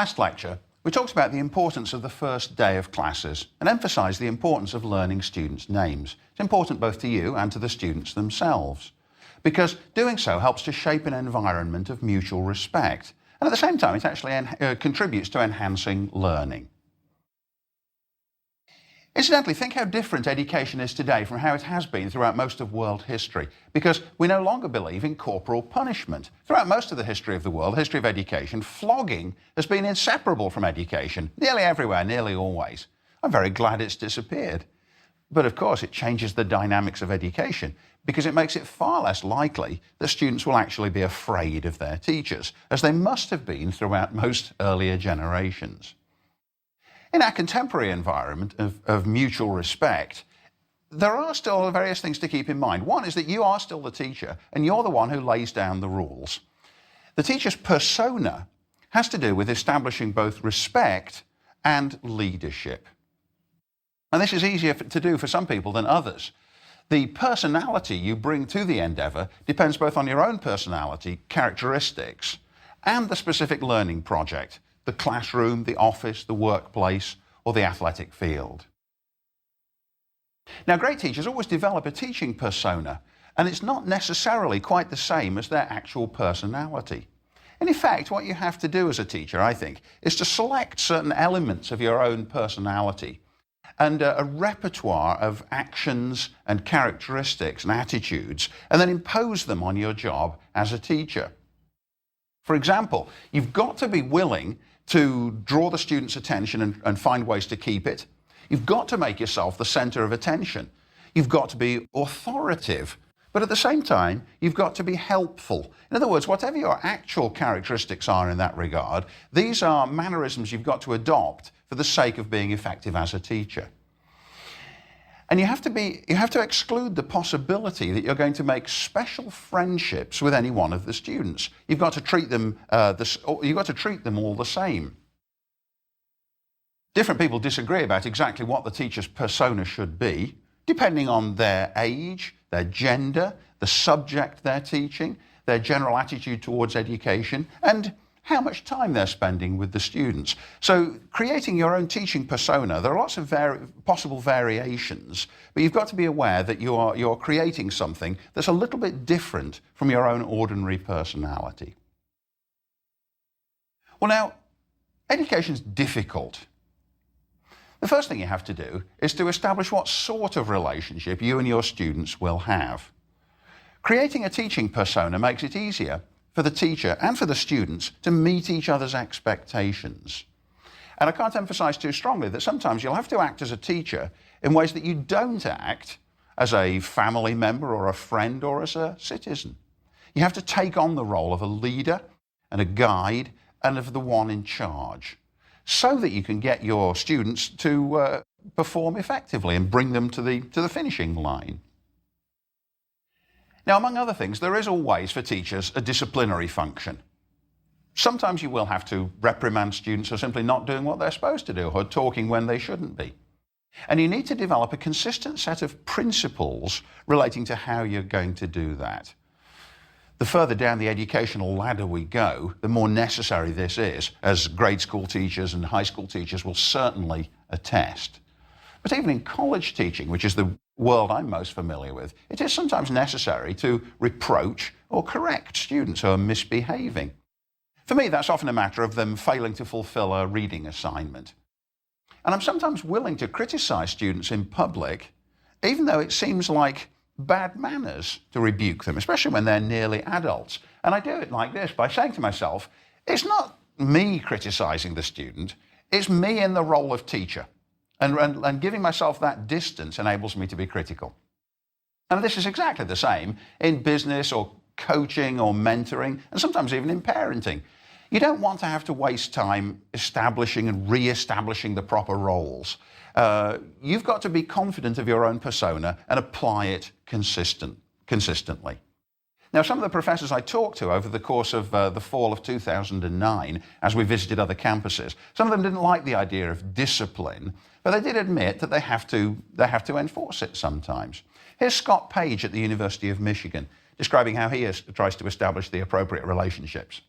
last lecture, we talked about the importance of the first day of classes and emphasised the importance of learning students' names. It's important both to you and to the students themselves, because doing so helps to shape an environment of mutual respect. And at the same time, it actually contributes to enhancing learning. Incidentally, think how different education is today from how it has been throughout most of world history, because we no longer believe in corporal punishment. Throughout most of the history of the world, the history of education, flogging has been inseparable from education, nearly everywhere, nearly always. I'm very glad it's disappeared. But of course, it changes the dynamics of education, because it makes it far less likely that students will actually be afraid of their teachers, as they must have been throughout most earlier generations. In our contemporary environment of mutual respect, there are still various things to keep in mind. One is that you are still the teacher, and you're the one who lays down the rules. The teacher's persona has to do with establishing both respect and leadership. And this is easier to do for some people than others. The personality you bring to the endeavour depends both on your own personality, characteristics, and the specific learning project, the classroom, the office, the workplace, or the athletic field. Now, great teachers always develop a teaching persona, and it's not necessarily quite the same as their actual personality. And in fact, what you have to do as a teacher, I think, is to select certain elements of your own personality and a repertoire of actions and characteristics and attitudes, and then impose them on your job as a teacher. For example, you've got to be willing to draw the student's attention and find ways to keep it. You've got to make yourself the center of attention. You've got to be authoritative, but at the same time, you've got to be helpful. In other words, whatever your actual characteristics are in that regard, these are mannerisms you've got to adopt for the sake of being effective as a teacher. And you have to exclude the possibility that you're going to make special friendships with any one of the students. You've got to treat them all the same. Different people disagree about exactly what the teacher's persona should be, depending on their age, their gender, the subject they're teaching, their general attitude towards education, and how much time they're spending with the students. So creating your own teaching persona, there are lots of possible variations, but you've got to be aware that you're creating something that's a little bit different from your own ordinary personality. Well, now, education's difficult. The first thing you have to do is to establish what sort of relationship you and your students will have. Creating a teaching persona makes it easier for the teacher and for the students to meet each other's expectations. And I can't emphasize too strongly that sometimes you'll have to act as a teacher in ways that you don't act as a family member or a friend or as a citizen. You have to take on the role of a leader and a guide and of the one in charge, so that you can get your students to perform effectively and bring them to the finishing line. Now, among other things, there is always for teachers a disciplinary function. Sometimes you will have to reprimand students who are simply not doing what they're supposed to do or talking when they shouldn't be. And you need to develop a consistent set of principles relating to how you're going to do that. The further down the educational ladder we go, the more necessary this is, as grade school teachers and high school teachers will certainly attest. But even in college teaching, which is the world I'm most familiar with, it is sometimes necessary to reproach or correct students who are misbehaving. For me, that's often a matter of them failing to fulfill a reading assignment. And I'm sometimes willing to criticize students in public, even though it seems like bad manners to rebuke them, especially when they're nearly adults. And I do it like this, by saying to myself, it's not me criticizing the student, it's me in the role of teacher. And giving myself that distance enables me to be critical. And this is exactly the same in business or coaching or mentoring, and sometimes even in parenting. You don't want to have to waste time establishing and re-establishing the proper roles. You've got to be confident of your own persona and apply it consistently. Now, some of the professors I talked to over the course of the fall of 2009, as we visited other campuses, some of them didn't like the idea of discipline, but they did admit that they have to enforce it sometimes. Here's Scott Page at the University of Michigan, describing how he tries to establish the appropriate relationships.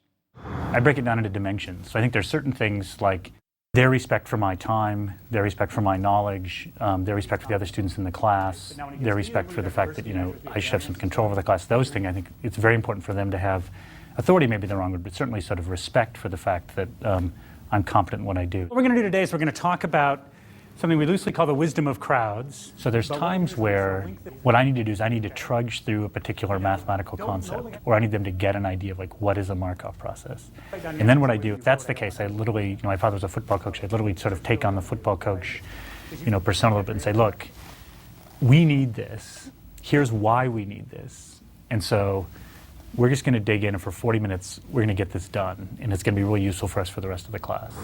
I break it down into dimensions. So I think there's certain things like their respect for my time, their respect for my knowledge, their respect for the other students in the class, their respect for the fact that, I should have some control over the class. Those things, I think it's very important for them to have authority, maybe the wrong word, but certainly sort of respect for the fact that I'm competent in what I do. What we're going to do today is we're going to talk about something we loosely call the wisdom of crowds. So there's times where what I need to do is I need to trudge through a particular mathematical concept, or I need them to get an idea of what is a Markov process. And then what I do, if that's the case, I literally, my father was a football coach, I literally sort of take on the football coach, persona a little bit and say, look, we need this. Here's why we need this. And so we're just going to dig in, and for 40 minutes, we're going to get this done. And it's going to be really useful for us for the rest of the class.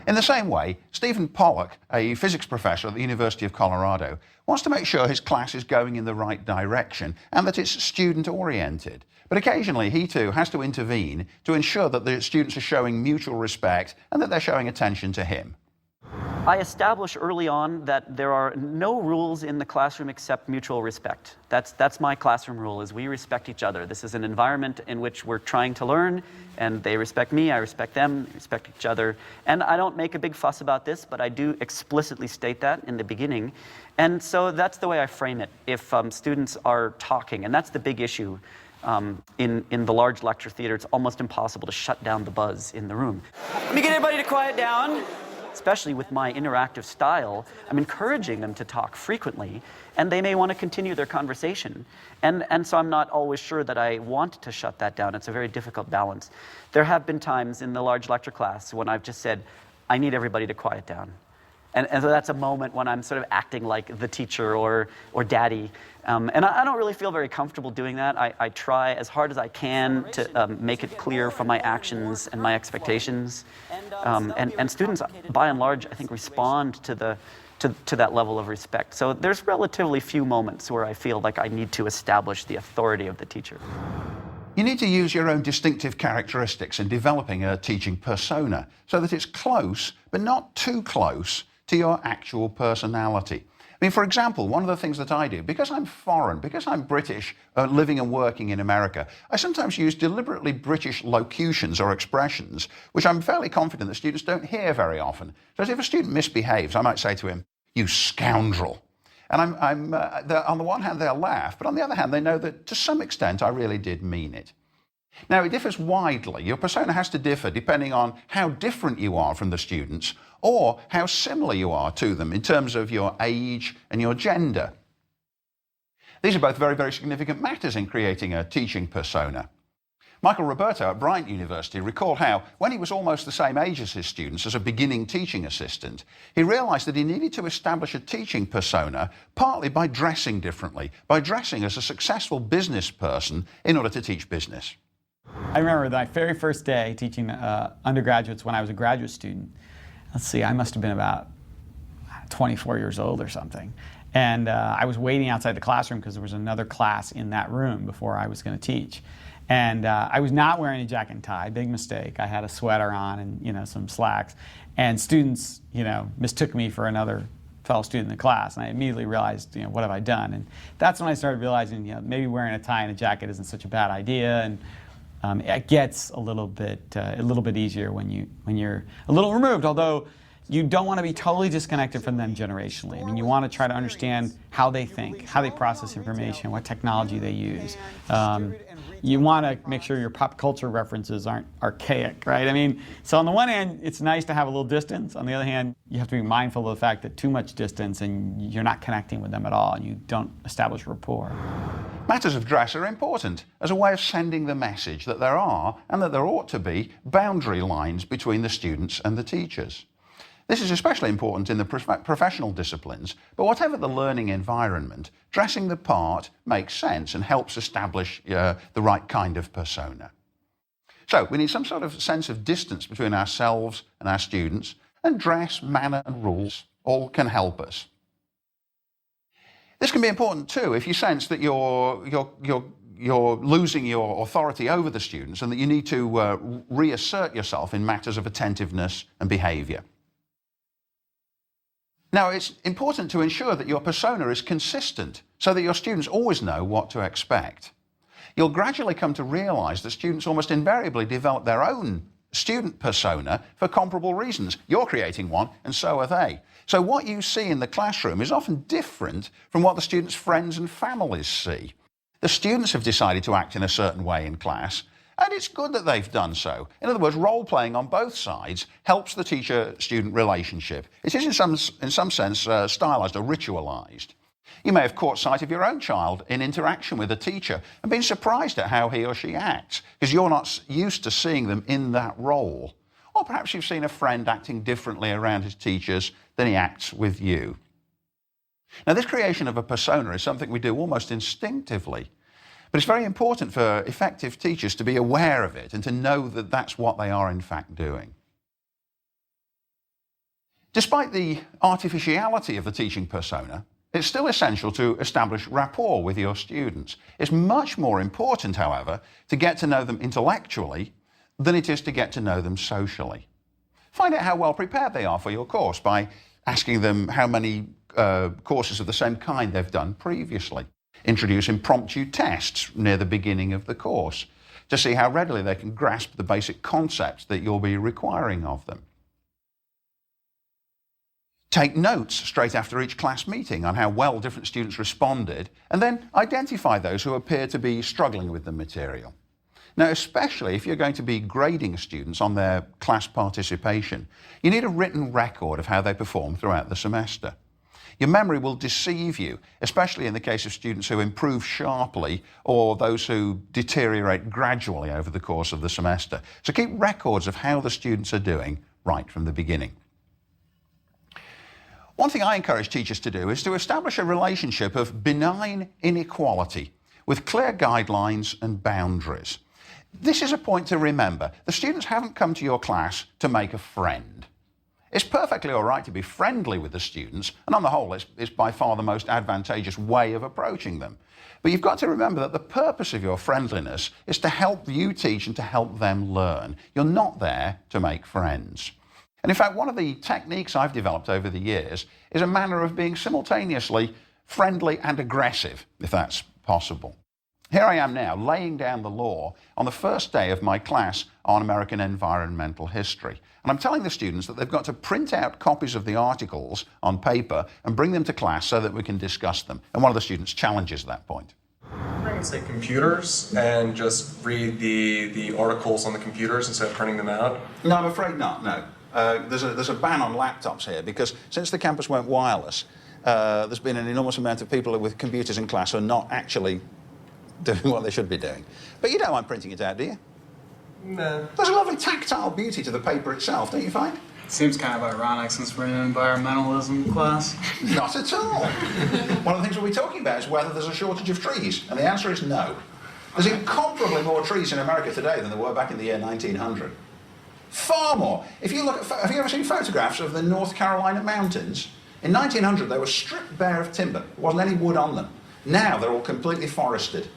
In the same way, Stephen Pollock, a physics professor at the University of Colorado, wants to make sure his class is going in the right direction and that it's student-oriented. But occasionally he too has to intervene to ensure that the students are showing mutual respect and that they're showing attention to him. I establish early on that there are no rules in the classroom except mutual respect. That's my classroom rule, is we respect each other. This is an environment in which we're trying to learn, and they respect me, I respect them, respect each other. And I don't make a big fuss about this, but I do explicitly state that in the beginning. And so that's the way I frame it. If students are talking, and that's the big issue in the large lecture theater, it's almost impossible to shut down the buzz in the room. Let me get everybody to quiet down. Especially with my interactive style, I'm encouraging them to talk frequently, and they may want to continue their conversation. And so I'm not always sure that I want to shut that down. It's a very difficult balance. There have been times in the large lecture class when I've just said, I need everybody to quiet down. And so that's a moment when I'm sort of acting like the teacher or daddy. And I don't really feel very comfortable doing that. I try as hard as I can to make it clear from my actions and my expectations. And students, by and large, I think respond to that level of respect. So there's relatively few moments where I feel like I need to establish the authority of the teacher. You need to use your own distinctive characteristics in developing a teaching persona so that it's close, but not too close to your actual personality. I mean, for example, one of the things that I do, because I'm foreign, because I'm British, living and working in America, I sometimes use deliberately British locutions or expressions, which I'm fairly confident that students don't hear very often. So if a student misbehaves, I might say to him, "You scoundrel." And on the one hand, they'll laugh, but on the other hand, they know that to some extent I really did mean it. Now, it differs widely. Your persona has to differ depending on how different you are from the students or how similar you are to them in terms of your age and your gender. These are both very, very significant matters in creating a teaching persona. Michael Roberto at Bryant University recalled how, when he was almost the same age as his students as a beginning teaching assistant, he realized that he needed to establish a teaching persona partly by dressing differently, by dressing as a successful business person in order to teach business. I remember my very first day teaching undergraduates when I was a graduate student. Let's see, I must have been about 24 years old or something. And I was waiting outside the classroom because there was another class in that room before I was going to teach. And I was not wearing a jacket and tie, big mistake. I had a sweater on and some slacks. And students, mistook me for another fellow student in the class. And I immediately realized, what have I done? And that's when I started realizing, maybe wearing a tie and a jacket isn't such a bad idea. And it gets a little bit easier when you're a little removed, although you don't want to be totally disconnected from them generationally. I mean, you want to try to understand how they think, how they process information, what technology they use. You want to make sure your pop culture references aren't archaic, right? I mean, so on the one hand, it's nice to have a little distance. On the other hand, you have to be mindful of the fact that too much distance and you're not connecting with them at all, and you don't establish rapport. Matters of dress are important as a way of sending the message that there are, and that there ought to be, boundary lines between the students and the teachers. This is especially important in the professional disciplines, but whatever the learning environment, dressing the part makes sense and helps establish the right kind of persona. So we need some sort of sense of distance between ourselves and our students, and dress, manner and rules all can help us. This can be important too if you sense that you're losing your authority over the students and that you need to reassert yourself in matters of attentiveness and behaviour. Now, it's important to ensure that your persona is consistent so that your students always know what to expect. You'll gradually come to realize that students almost invariably develop their own student persona for comparable reasons. You're creating one, and so are they. So what you see in the classroom is often different from what the students' friends and families see. The students have decided to act in a certain way in class, and it's good that they've done so. In other words, role-playing on both sides helps the teacher-student relationship. It is in some sense stylized or ritualized. You may have caught sight of your own child in interaction with a teacher and been surprised at how he or she acts, because you're not used to seeing them in that role. Or perhaps you've seen a friend acting differently around his teachers than he acts with you. Now, this creation of a persona is something we do almost instinctively, but it's very important for effective teachers to be aware of it and to know that that's what they are in fact doing. Despite the artificiality of the teaching persona, it's still essential to establish rapport with your students. It's much more important, however, to get to know them intellectually than it is to get to know them socially. Find out how well prepared they are for your course by asking them how many courses of the same kind they've done previously. Introduce impromptu tests near the beginning of the course to see how readily they can grasp the basic concepts that you'll be requiring of them. Take notes straight after each class meeting on how well different students responded, and then identify those who appear to be struggling with the material. Now, especially if you're going to be grading students on their class participation, you need a written record of how they perform throughout the semester. Your memory will deceive you, especially in the case of students who improve sharply or those who deteriorate gradually over the course of the semester. So keep records of how the students are doing right from the beginning. One thing I encourage teachers to do is to establish a relationship of benign inequality with clear guidelines and boundaries. This is a point to remember. The students haven't come to your class to make a friend. It's perfectly all right to be friendly with the students, and on the whole, it's by far the most advantageous way of approaching them. But you've got to remember that the purpose of your friendliness is to help you teach and to help them learn. You're not there to make friends. And in fact, one of the techniques I've developed over the years is a manner of being simultaneously friendly and aggressive, if that's possible. Here I am now, laying down the law on the first day of my class on American environmental history. And I'm telling the students that they've got to print out copies of the articles on paper and bring them to class so that we can discuss them. And one of the students challenges that point. I can say computers and just read the articles on the computers instead of printing them out? No, I'm afraid not, no. There's a ban on laptops here because since the campus went wireless, there's been an enormous amount of people with computers in class who are not actually doing what they should be doing. But you don't mind printing it out, do you? No. There's a lovely tactile beauty to the paper itself, don't you find? Seems kind of ironic since we're in an environmentalism class. Not at all. One of the things we'll be talking about is whether there's a shortage of trees, and the answer is no. There's incomparably more trees in America today than there were back in the year 1900. Far more. If you look at, have you ever seen photographs of the North Carolina mountains? In 1900, they were stripped bare of timber. There wasn't any wood on them. Now they're all completely forested.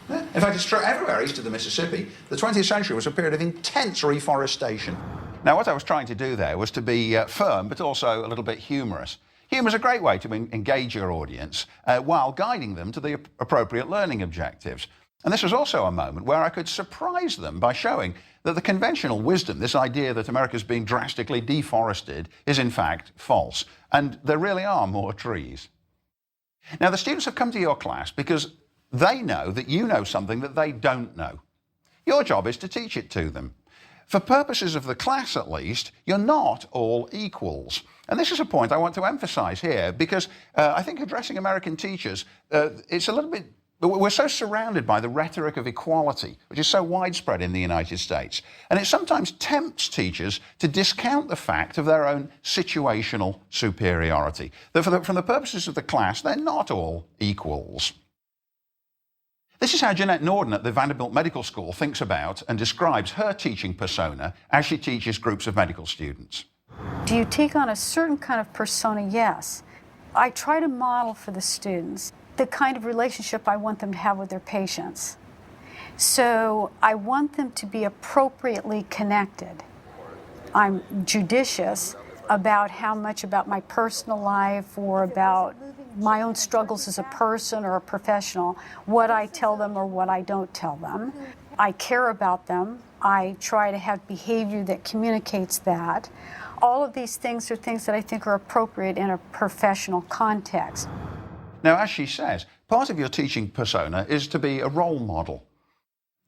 In fact, it's true everywhere east of the Mississippi. The 20th century was a period of intense reforestation. Now, what I was trying to do there was to be firm, but also a little bit humorous. Humour is a great way to engage your audience while guiding them to the appropriate learning objectives. And this was also a moment where I could surprise them by showing that the conventional wisdom, this idea that America's being drastically deforested, is in fact false. And there really are more trees. Now, the students have come to your class because they know that you know something that they don't know. Your job is to teach it to them. For purposes of the class, at least, you're not all equals. And this is a point I want to emphasize here because I think addressing American teachers, it's a little bit, we're so surrounded by the rhetoric of equality, which is so widespread in the United States. And it sometimes tempts teachers to discount the fact of their own situational superiority. That from the purposes of the class, they're not all equals. This is how Jeanette Norden at the Vanderbilt Medical School thinks about and describes her teaching persona as she teaches groups of medical students. Do you take on a certain kind of persona? Yes. I try to model for the students the kind of relationship I want them to have with their patients. So I want them to be appropriately connected. I'm judicious about how much about my personal life or about my own struggles as a person or a professional, what I tell them or what I don't tell them. I care about them. I try to have behavior that communicates that. All of these things are things that I think are appropriate in a professional context. Now, as she says, part of your teaching persona is to be a role model.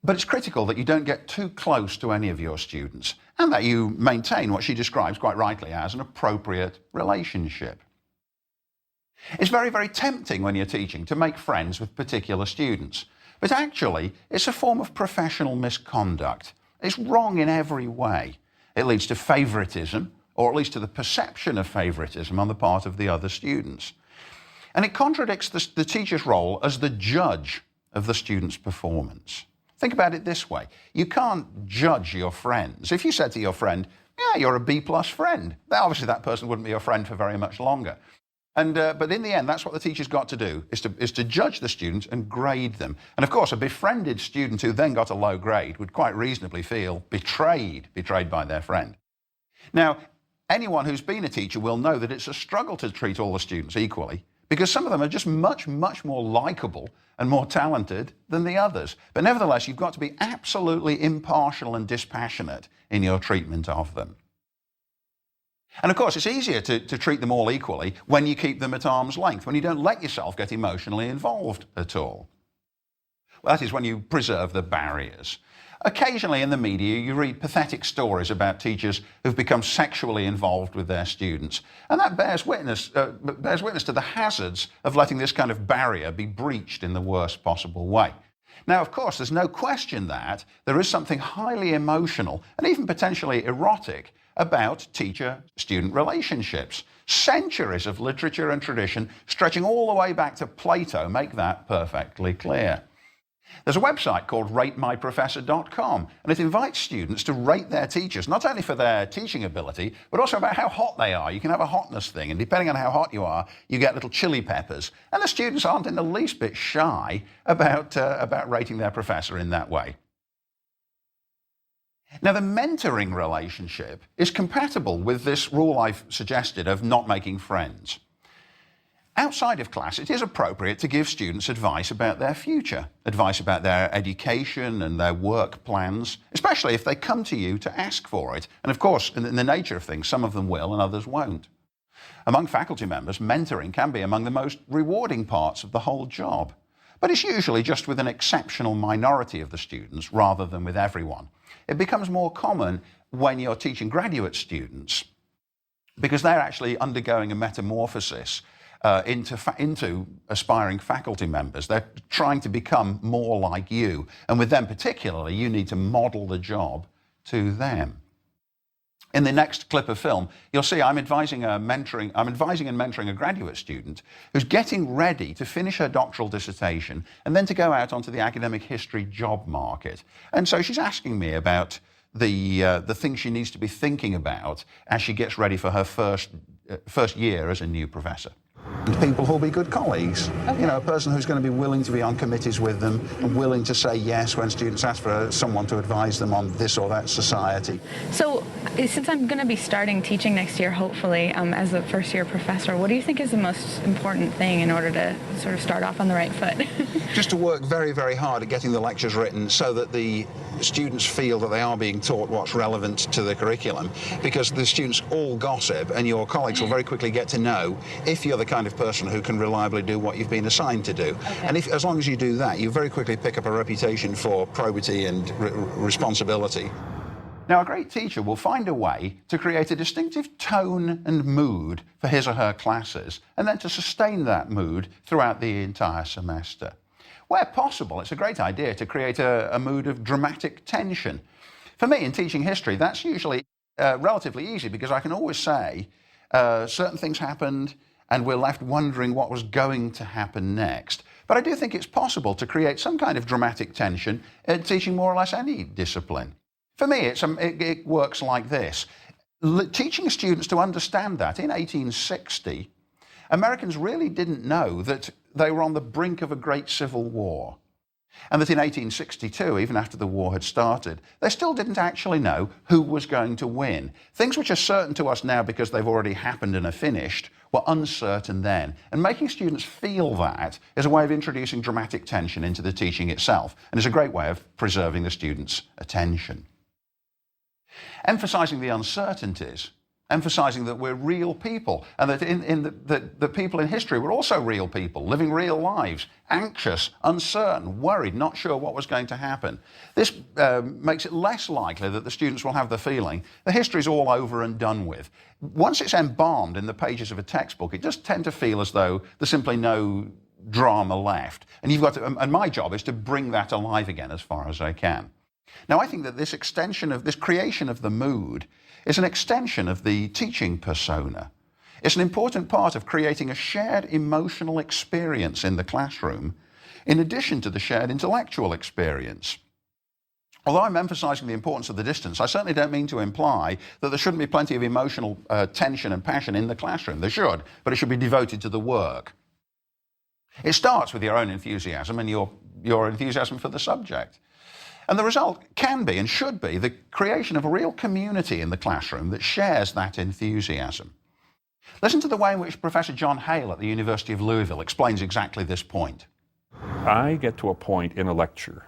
But it's critical that you don't get too close to any of your students and that you maintain what she describes quite rightly as an appropriate relationship. It's very, very tempting when you're teaching to make friends with particular students, but actually it's a form of professional misconduct. It's wrong in every way. It leads to favoritism, or at least to the perception of favoritism on the part of the other students. And it contradicts the teacher's role as the judge of the student's performance. Think about it this way. You can't judge your friends. If you said to your friend, yeah, you're a B-plus friend, obviously that person wouldn't be your friend for very much longer. But in the end, that's what the teacher's got to do, is to judge the students and grade them. And of course, a befriended student who then got a low grade would quite reasonably feel betrayed by their friend. Now, anyone who's been a teacher will know that it's a struggle to treat all the students equally, because some of them are just much, much more likable and more talented than the others. But nevertheless, you've got to be absolutely impartial and dispassionate in your treatment of them. And of course, it's easier to treat them all equally when you keep them at arm's length, when you don't let yourself get emotionally involved at all. Well, that is when you preserve the barriers. Occasionally in the media, you read pathetic stories about teachers who've become sexually involved with their students. And that bears witness to the hazards of letting this kind of barrier be breached in the worst possible way. Now, of course, there's no question that there is something highly emotional and even potentially erotic about teacher-student relationships. Centuries of literature and tradition, stretching all the way back to Plato, make that perfectly clear. There's a website called ratemyprofessor.com, and it invites students to rate their teachers, not only for their teaching ability, but also about how hot they are. You can have a hotness thing, and depending on how hot you are, you get little chili peppers. And the students aren't in the least bit shy about rating their professor in that way. Now, the mentoring relationship is compatible with this rule I've suggested of not making friends. Outside of class, it is appropriate to give students advice about their future, advice about their education and their work plans, especially if they come to you to ask for it. And of course, in the nature of things, some of them will and others won't. Among faculty members, mentoring can be among the most rewarding parts of the whole job. But it's usually just with an exceptional minority of the students rather than with everyone. It becomes more common when you're teaching graduate students because they're actually undergoing a metamorphosis into aspiring faculty members. They're trying to become more like you. And with them particularly, you need to model the job to them. In the next clip of film, you'll see I'm advising and mentoring a graduate student who's getting ready to finish her doctoral dissertation and then to go out onto the academic history job market. And so she's asking me about the things she needs to be thinking about as she gets ready for her first year as a new professor. People who'll be good colleagues. Okay. You know, a person who's going to be willing to be on committees with them and willing to say yes when students ask for someone to advise them on this or that society. So, since I'm going to be starting teaching next year, hopefully, as a first-year professor, what do you think is the most important thing in order to sort of start off on the right foot? Just to work very, very hard at getting the lectures written so that the students feel that they are being taught what's relevant to the curriculum, because the students all gossip and your colleagues will very quickly get to know if you're the kind of person who can reliably do what you've been assigned to do. Okay. And as long as you do that, you very quickly pick up a reputation for probity and responsibility. Now, a great teacher will find a way to create a distinctive tone and mood for his or her classes, and then to sustain that mood throughout the entire semester. Where possible, it's a great idea to create a mood of dramatic tension. For me, in teaching history, that's usually relatively easy because I can always say certain things happened and we're left wondering what was going to happen next. But I do think it's possible to create some kind of dramatic tension in teaching more or less any discipline. For me, it works like this. Teaching students to understand that in 1860, Americans really didn't know that they were on the brink of a great civil war. And that in 1862, even after the war had started, they still didn't actually know who was going to win. Things which are certain to us now because they've already happened and are finished were uncertain then. And making students feel that is a way of introducing dramatic tension into the teaching itself, and is a great way of preserving the students' attention. Emphasizing the uncertainties, emphasizing that we're real people, and that the people in history were also real people, living real lives, anxious, uncertain, worried, not sure what was going to happen. This makes it less likely that the students will have the feeling the history's all over and done with. Once it's embalmed in the pages of a textbook, it does tend to feel as though there's simply no drama left. And you've got to, and my job is to bring that alive again as far as I can. Now, I think that this creation of the mood is an extension of the teaching persona. It's an important part of creating a shared emotional experience in the classroom, in addition to the shared intellectual experience. Although I'm emphasizing the importance of the distance, I certainly don't mean to imply that there shouldn't be plenty of emotional tension and passion in the classroom. There should, but it should be devoted to the work. It starts with your own enthusiasm and your enthusiasm for the subject. And the result can be and should be the creation of a real community in the classroom that shares that enthusiasm. Listen to the way in which Professor John Hale at the University of Louisville explains exactly this point. I get to a point in a lecture,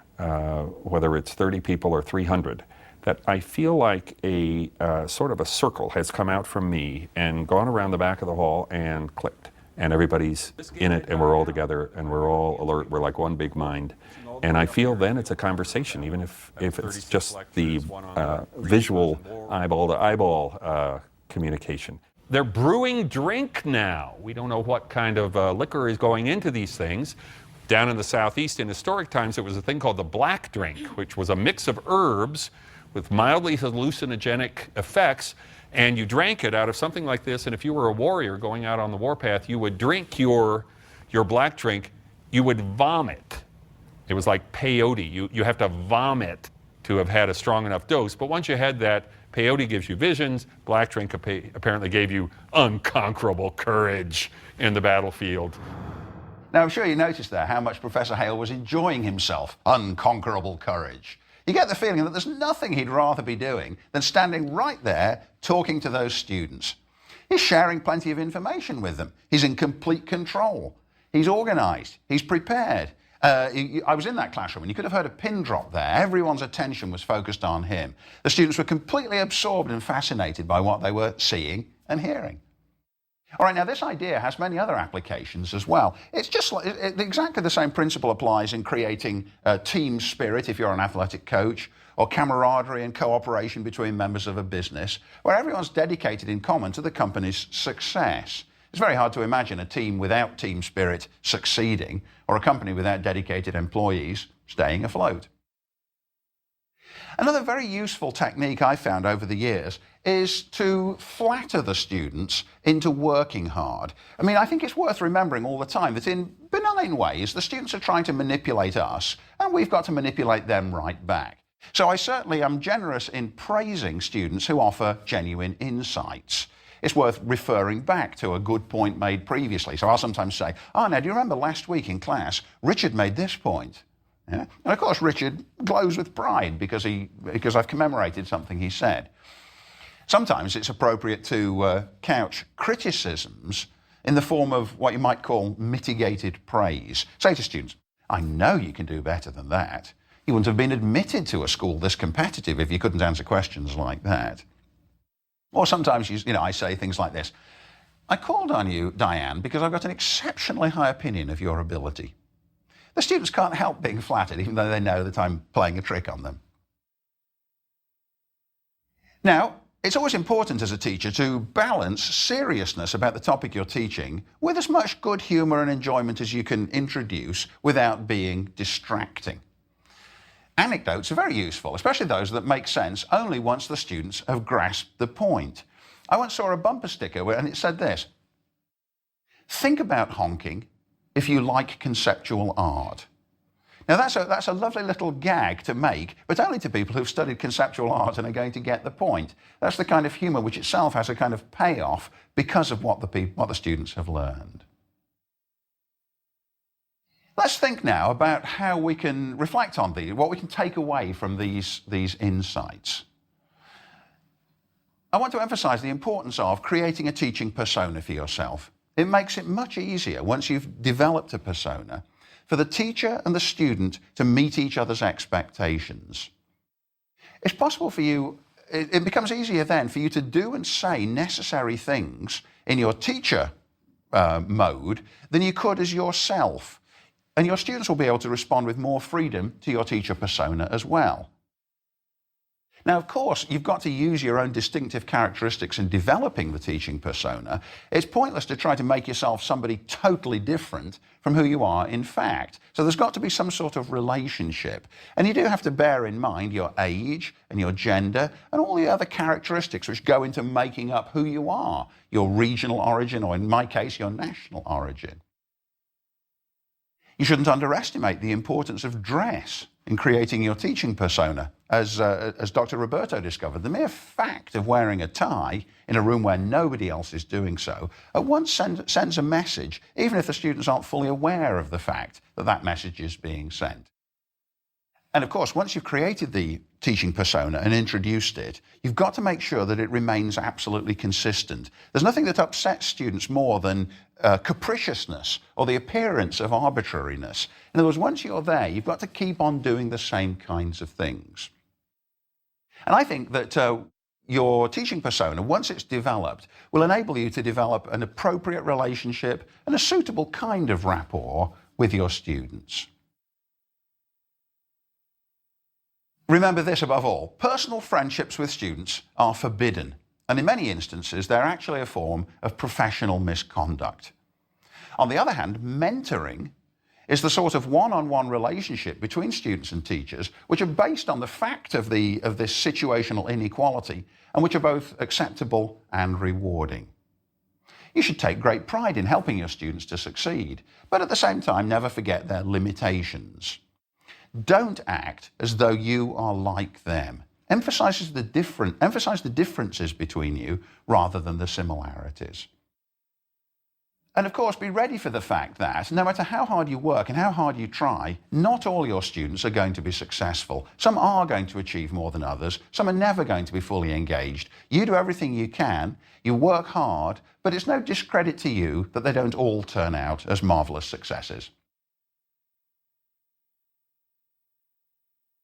whether it's 30 people or 300, that I feel like a sort of a circle has come out from me and gone around the back of the hall and clicked. And everybody's in it, and we're all together, and we're all alert. We're like one big mind. And I feel then it's a conversation, even if it's just the visual eyeball-to-eyeball communication. They're brewing drink now. We don't know what kind of liquor is going into these things. Down in the Southeast, in historic times, there was a thing called the black drink, which was a mix of herbs with mildly hallucinogenic effects, and you drank it out of something like this, and if you were a warrior going out on the warpath, you would drink your black drink, you would vomit. It was like peyote. You have to vomit to have had a strong enough dose. But once you had that, peyote gives you visions. Black drink apparently gave you unconquerable courage in the battlefield. Now, I'm sure you noticed there how much Professor Hale was enjoying himself. Unconquerable courage. You get the feeling that there's nothing he'd rather be doing than standing right there talking to those students. He's sharing plenty of information with them. He's in complete control. He's organized. He's prepared. I was in that classroom and you could have heard a pin drop there. Everyone's attention was focused on him. The students were completely absorbed and fascinated by what they were seeing and hearing. All right, now this idea has many other applications as well. It's just like, exactly the same principle applies in creating team spirit if you're an athletic coach, or camaraderie and cooperation between members of a business, where everyone's dedicated in common to the company's success. It's very hard to imagine a team without team spirit succeeding, or a company without dedicated employees staying afloat. Another very useful technique I've found over the years is to flatter the students into working hard. I mean, I think it's worth remembering all the time that in benign ways, the students are trying to manipulate us, and we've got to manipulate them right back. So I certainly am generous in praising students who offer genuine insights. It's worth referring back to a good point made previously. So I'll sometimes say, oh, now, do you remember last week in class, Richard made this point? Yeah? And of course, Richard glows with pride because I've commemorated something he said. Sometimes it's appropriate to couch criticisms in the form of what you might call mitigated praise. Say to students, I know you can do better than that. You wouldn't have been admitted to a school this competitive if you couldn't answer questions like that. Or sometimes, I say things like this. I called on you, Diane, because I've got an exceptionally high opinion of your ability. The students can't help being flattered, even though they know that I'm playing a trick on them. Now, it's always important as a teacher to balance seriousness about the topic you're teaching with as much good humour and enjoyment as you can introduce without being distracting. Anecdotes are very useful, especially those that make sense only once the students have grasped the point. I once saw a bumper sticker and it said this: think about honking if you like conceptual art. Now that's a lovely little gag to make, but only to people who've studied conceptual art and are going to get the point. That's the kind of humour which itself has a kind of payoff because of what the students have learned. Let's think now about how we can reflect on these, what we can take away from these insights. I want to emphasize the importance of creating a teaching persona for yourself. It makes it much easier, once you've developed a persona, for the teacher and the student to meet each other's expectations. It's possible for you, it becomes easier then for you to do and say necessary things in your teacher mode than you could as yourself. And your students will be able to respond with more freedom to your teacher persona as well. Now, of course, you've got to use your own distinctive characteristics in developing the teaching persona. It's pointless to try to make yourself somebody totally different from who you are in fact. So there's got to be some sort of relationship. And you do have to bear in mind your age and your gender and all the other characteristics which go into making up who you are, your regional origin, or in my case, your national origin. You shouldn't underestimate the importance of dress in creating your teaching persona. As Dr. Roberto discovered, the mere fact of wearing a tie in a room where nobody else is doing so at once sends a message, even if the students aren't fully aware of the fact that that message is being sent. And of course, once you've created the teaching persona and introduced it, you've got to make sure that it remains absolutely consistent. There's nothing that upsets students more than capriciousness or the appearance of arbitrariness. In other words, once you're there, you've got to keep on doing the same kinds of things. And I think that your teaching persona, once it's developed, will enable you to develop an appropriate relationship and a suitable kind of rapport with your students. Remember this above all, personal friendships with students are forbidden, and in many instances they're actually a form of professional misconduct. On the other hand, mentoring is the sort of one-on-one relationship between students and teachers which are based on the fact of this situational inequality and which are both acceptable and rewarding. You should take great pride in helping your students to succeed, but at the same time never forget their limitations. Don't act as though you are like them. Emphasize the differences between you rather than the similarities. And of course, be ready for the fact that no matter how hard you work and how hard you try, not all your students are going to be successful. Some are going to achieve more than others. Some are never going to be fully engaged. You do everything you can, you work hard, but it's no discredit to you that they don't all turn out as marvelous successes.